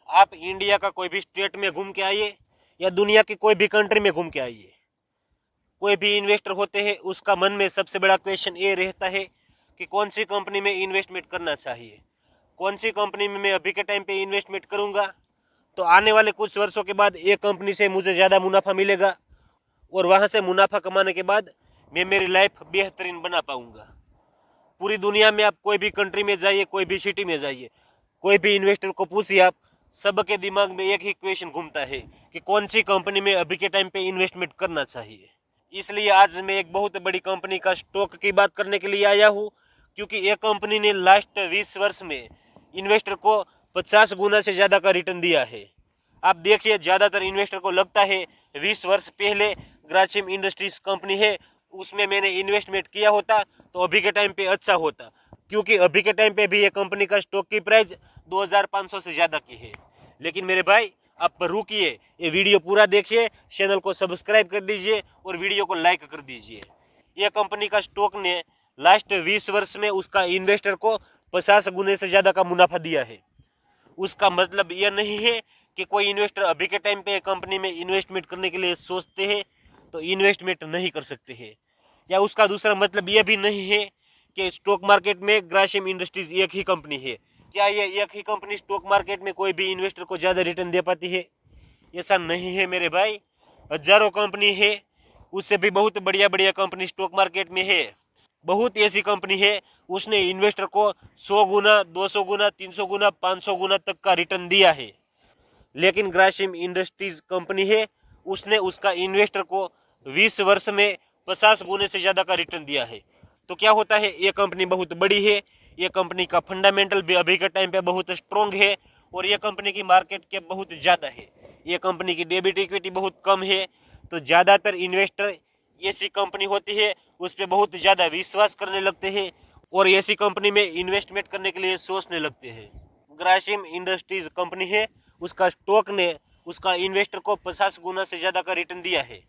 आप इंडिया का कोई भी स्टेट में घूम के आइए या दुनिया की कोई भी कंट्री में घूम के आइए, कोई भी इन्वेस्टर होते हैं उसका मन में सबसे बड़ा क्वेश्चन ये रहता है कि कौन सी कंपनी में इन्वेस्टमेंट करना चाहिए, कौन सी कंपनी में मैं अभी के टाइम पे इन्वेस्टमेंट करूंगा तो आने वाले कुछ वर्षों के बाद एक कंपनी से मुझे ज़्यादा मुनाफा मिलेगा और वहाँ से मुनाफा कमाने के बाद मैं मेरी लाइफ बेहतरीन बना पाऊंगा। पूरी दुनिया में आप कोई भी कंट्री में जाइए, कोई भी सिटी में जाइए, कोई भी इन्वेस्टर को पूछिए आप, सबके दिमाग में एक ही क्वेश्चन घूमता है कि कौन सी कंपनी में अभी के टाइम पे इन्वेस्टमेंट करना चाहिए। इसलिए आज मैं एक बहुत बड़ी कंपनी का स्टॉक की बात करने के लिए आया हूँ, क्योंकि ये कंपनी ने लास्ट 20 वर्ष में इन्वेस्टर को 50 गुना से ज़्यादा का रिटर्न दिया है। आप देखिए, ज़्यादातर इन्वेस्टर को लगता है 20 वर्ष पहले ग्रासिम इंडस्ट्रीज कंपनी है, उसमें मैंने इन्वेस्टमेंट किया होता तो अभी के टाइम पे अच्छा होता, क्योंकि अभी के टाइम पे भी ये कंपनी का स्टॉक की प्राइस 2500 से ज़्यादा की है। लेकिन मेरे भाई, आप रुकिए, ये वीडियो पूरा देखिए, चैनल को सब्सक्राइब कर दीजिए और वीडियो को लाइक कर दीजिए। ये कंपनी का स्टॉक ने लास्ट 20 वर्ष में उसका इन्वेस्टर को 50 गुने से ज़्यादा का मुनाफा दिया है। उसका मतलब यह नहीं है कि कोई इन्वेस्टर अभी के टाइम पे कंपनी में इन्वेस्टमेंट करने के लिए सोचते हैं तो इन्वेस्टमेंट नहीं कर सकते हैं, या उसका दूसरा मतलब यह भी नहीं है कि स्टॉक मार्केट में ग्रासिम इंडस्ट्रीज एक ही कंपनी है। क्या ये एक ही कंपनी स्टॉक मार्केट में कोई भी इन्वेस्टर को ज़्यादा रिटर्न दे पाती है? ऐसा नहीं है मेरे भाई, हजारों कंपनी है, उससे भी बहुत बढ़िया बढ़िया कंपनी स्टॉक मार्केट में है। बहुत ऐसी कंपनी है उसने इन्वेस्टर को 100 गुना, 200 गुना, 300 गुना, 500 गुना तक का रिटर्न दिया है। लेकिन ग्रासिम इंडस्ट्रीज कंपनी है, उसने उसका इन्वेस्टर को 20 वर्ष में 50 गुने से ज़्यादा का रिटर्न दिया है। तो क्या होता है, ये कंपनी बहुत बड़ी है, ये कंपनी का फंडामेंटल भी अभी के टाइम पे बहुत स्ट्रॉन्ग है और ये कंपनी की मार्केट कैप बहुत ज़्यादा है। ये कंपनी की डेबिट इक्विटी बहुत कम है, तो ज़्यादातर इन्वेस्टर ऐसी कंपनी होती है उस पर बहुत ज़्यादा विश्वास करने लगते हैं और ऐसी कंपनी में इन्वेस्टमेंट करने के लिए सोचने लगते हैं। ग्रासिम इंडस्ट्रीज कंपनी है, उसका स्टॉक ने उसका इन्वेस्टर को 50 गुना से ज़्यादा का रिटर्न दिया है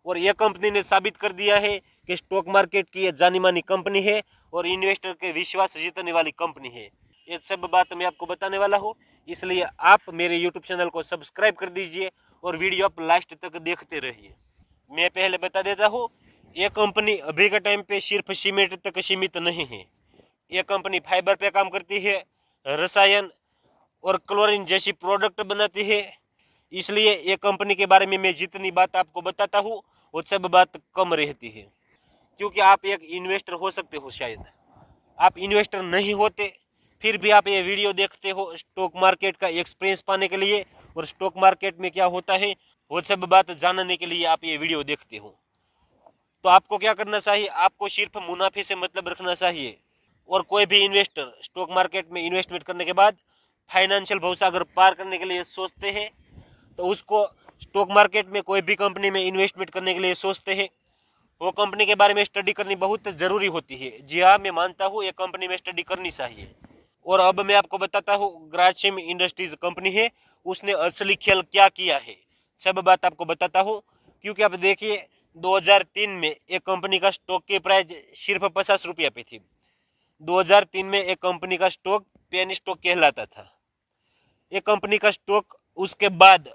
और यह कंपनी ने साबित कर दिया है कि स्टॉक मार्केट की यह जानी मानी कंपनी है और इन्वेस्टर के विश्वास जीतने वाली कंपनी है। ये सब बात मैं आपको बताने वाला हूँ, इसलिए आप मेरे यूट्यूब चैनल को सब्सक्राइब कर दीजिए और वीडियो आप लास्ट तक देखते रहिए। मैं पहले बता देता हूँ, ये कंपनी अभी के टाइम पे सिर्फ सीमेंट तक सीमित नहीं है। ये कंपनी फाइबर पे काम करती है, रसायन और क्लोरीन जैसी प्रोडक्ट बनाती है। इसलिए ये कंपनी के बारे में मैं जितनी बात आपको बताता हूँ वो सब बात कम रहती है, क्योंकि आप एक इन्वेस्टर हो सकते हो, शायद आप इन्वेस्टर नहीं होते, फिर भी आप ये वीडियो देखते हो स्टॉक मार्केट का एक्सपीरियंस पाने के लिए और स्टॉक मार्केट में क्या होता है वो सब बात जानने के लिए आप ये वीडियो देखते हो। तो आपको क्या करना चाहिए, आपको सिर्फ मुनाफे से मतलब रखना चाहिए। और कोई भी इन्वेस्टर स्टॉक मार्केट में इन्वेस्टमेंट करने के बाद फाइनेंशियल भवसागर पार करने के लिए सोचते हैं तो उसको स्टॉक मार्केट में कोई भी कंपनी में इन्वेस्टमेंट करने के लिए सोचते हैं, वो कंपनी के बारे में स्टडी करनी बहुत ज़रूरी होती है। जी हाँ, मैं मानता हूँ ये कंपनी में स्टडी करनी चाहिए। और अब मैं आपको बताता हूँ ग्रासिम इंडस्ट्रीज कंपनी है, उसने असली खेल क्या किया है, सब बात आपको बताता हूँ। क्योंकि आप देखिए, 2003 में एक कंपनी का स्टॉक की प्राइस सिर्फ 50 रुपया पे थी। 2003 में एक कंपनी का स्टॉक पेनी स्टॉक कहलाता था। एक कंपनी का स्टॉक उसके बाद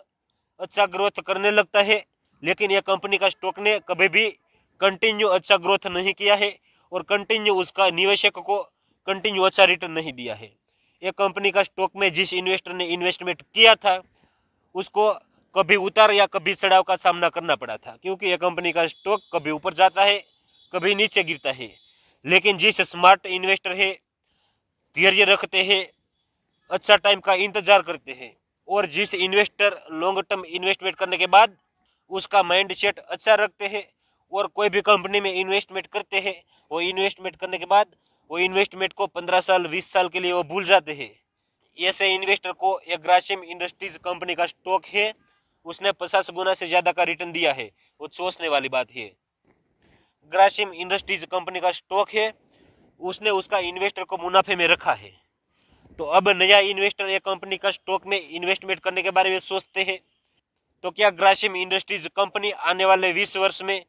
अच्छा ग्रोथ करने लगता है, लेकिन यह कंपनी का स्टॉक ने कभी भी कंटिन्यू अच्छा ग्रोथ नहीं किया है और कंटिन्यू उसका निवेशक को कंटिन्यू अच्छा रिटर्न नहीं दिया है। एक कंपनी का स्टॉक में जिस इन्वेस्टर ने इन्वेस्टमेंट किया था उसको कभी उतार या कभी चढ़ाव का सामना करना पड़ा था, क्योंकि यह कंपनी का स्टॉक कभी ऊपर जाता है, कभी नीचे गिरता है। लेकिन जिस स्मार्ट इन्वेस्टर है, धैर्य रखते हैं, अच्छा टाइम का इंतजार करते हैं और जिस इन्वेस्टर लॉन्ग टर्म इन्वेस्टमेंट करने के बाद उसका माइंड सेट अच्छा रखते हैं और कोई भी कंपनी में इन्वेस्टमेंट करते हैं, वो इन्वेस्टमेंट करने के बाद वो इन्वेस्टमेंट को 15 साल 20 साल के लिए वो भूल जाते हैं। ऐसे इन्वेस्टर को एक ग्रासिम इंडस्ट्रीज कंपनी का स्टॉक है, उसने 50 गुना से ज़्यादा का रिटर्न दिया है, वो सोचने वाली बात है। ग्रासिम इंडस्ट्रीज कंपनी का स्टॉक है, उसने उसका इन्वेस्टर को मुनाफे में रखा है। तो अब नया इन्वेस्टर एक कंपनी का स्टॉक में इन्वेस्टमेंट करने के बारे में सोचते हैं, तो क्या ग्रासिम इंडस्ट्रीज कंपनी आने वाले 20 वर्ष में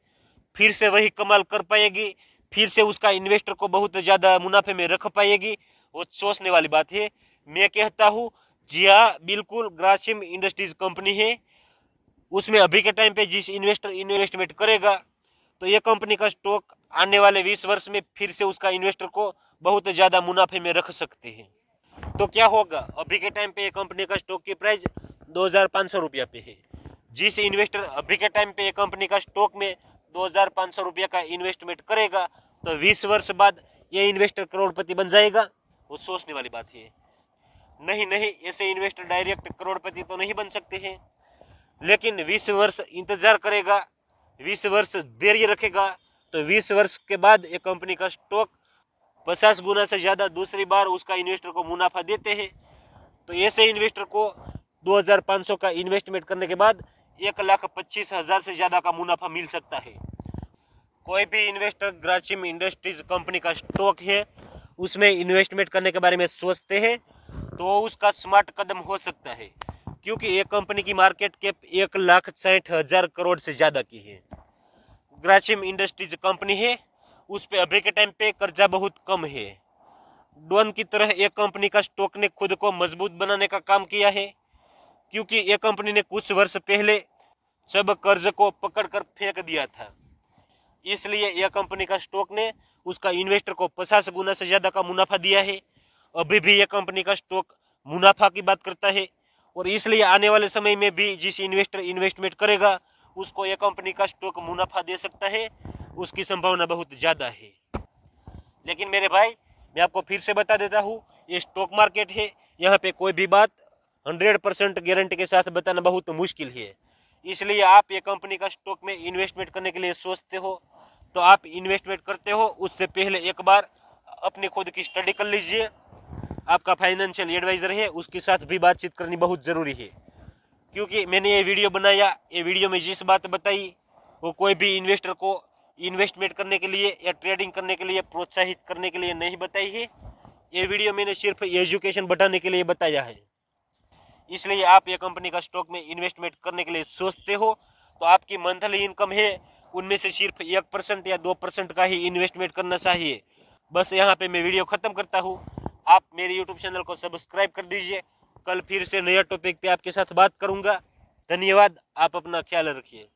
फिर से वही कमाल कर पाएगी, फिर से उसका इन्वेस्टर को बहुत ज़्यादा मुनाफे में रख पाएगी? वो सोचने वाली बात है। मैं कहता हूँ जी हाँ, बिल्कुल, ग्रासिम इंडस्ट्रीज कंपनी है। उसमें अभी के टाइम पे जिस इन्वेस्टर इन्वेस्टमेंट करेगा तो ये कंपनी का स्टॉक आने वाले 20 वर्ष में फिर से उसका इन्वेस्टर को बहुत ज़्यादा मुनाफे में रख सकते हैं। तो क्या होगा, अभी के टाइम पे ये कंपनी का स्टॉक की प्राइस 2500 रुपया पे है। जिस इन्वेस्टर अभी के टाइम पे ये कंपनी का स्टॉक में 2500 रुपया का इन्वेस्टमेंट करेगा तो 20 वर्ष बाद ये इन्वेस्टर करोड़पति बन जाएगा। वो सोचने वाली बात है। नहीं नहीं, ऐसे इन्वेस्टर डायरेक्ट करोड़पति तो नहीं बन सकते हैं, लेकिन 20 वर्ष इंतजार करेगा, 20 वर्ष धैर्य रखेगा तो 20 वर्ष के बाद एक कंपनी का स्टॉक 50 गुना से ज़्यादा दूसरी बार उसका इन्वेस्टर को मुनाफा देते हैं। तो ऐसे इन्वेस्टर को 2500 का इन्वेस्टमेंट करने के बाद 1,25,000 से ज़्यादा का मुनाफा मिल सकता है। कोई भी इन्वेस्टर ग्रासिम इंडस्ट्रीज कंपनी का स्टॉक है उसमें इन्वेस्टमेंट करने के बारे में सोचते हैं तो उसका स्मार्ट कदम हो सकता है, क्योंकि एक कंपनी की मार्केट कैप 1,60,000 करोड़ से ज़्यादा की है। ग्रासिम इंडस्ट्रीज कंपनी है, उस पर अभी के टाइम पे कर्जा बहुत कम है। डॉन की तरह एक कंपनी का स्टॉक ने खुद को मजबूत बनाने का काम किया है, क्योंकि ये कंपनी ने कुछ वर्ष पहले सब कर्ज को पकड़कर फेंक दिया था। इसलिए यह कंपनी का स्टॉक ने उसका इन्वेस्टर को 50 गुना से ज़्यादा का मुनाफा दिया है। अभी भी यह कंपनी का स्टॉक मुनाफा की बात करता है और इसलिए आने वाले समय में भी जिस इन्वेस्टर इन्वेस्टमेंट करेगा उसको यह कंपनी का स्टॉक मुनाफा दे सकता है, उसकी संभावना बहुत ज़्यादा है। लेकिन मेरे भाई, मैं आपको फिर से बता देता हूँ, ये स्टॉक मार्केट है, यहाँ पे कोई भी बात 100% गारंटी के साथ बताना बहुत मुश्किल है। इसलिए आप ये कंपनी का स्टॉक में इन्वेस्टमेंट करने के लिए सोचते हो तो आप इन्वेस्टमेंट करते हो उससे पहले एक बार अपनी खुद की स्टडी कर लीजिए। आपका फाइनेंशियल एडवाइज़र है उसके साथ भी बातचीत करनी बहुत ज़रूरी है, क्योंकि मैंने ये वीडियो बनाया, ये वीडियो में जिस बात बताई वो कोई भी इन्वेस्टर को इन्वेस्टमेंट करने के लिए या ट्रेडिंग करने के लिए प्रोत्साहित करने के लिए नहीं बताई है। ये वीडियो मैंने सिर्फ एजुकेशन बढ़ाने के लिए बताया है। इसलिए आप ये कंपनी का स्टॉक में इन्वेस्टमेंट करने के लिए सोचते हो तो आपकी मंथली इनकम है उनमें से सिर्फ 1% या 2% का ही इन्वेस्टमेंट करना चाहिए। बस यहाँ पे मैं वीडियो ख़त्म करता हूँ। आप मेरे यूट्यूब चैनल को सब्सक्राइब कर दीजिए। कल फिर से नया टॉपिक पे आपके साथ बात करूँगा। धन्यवाद, आप अपना ख्याल रखिए।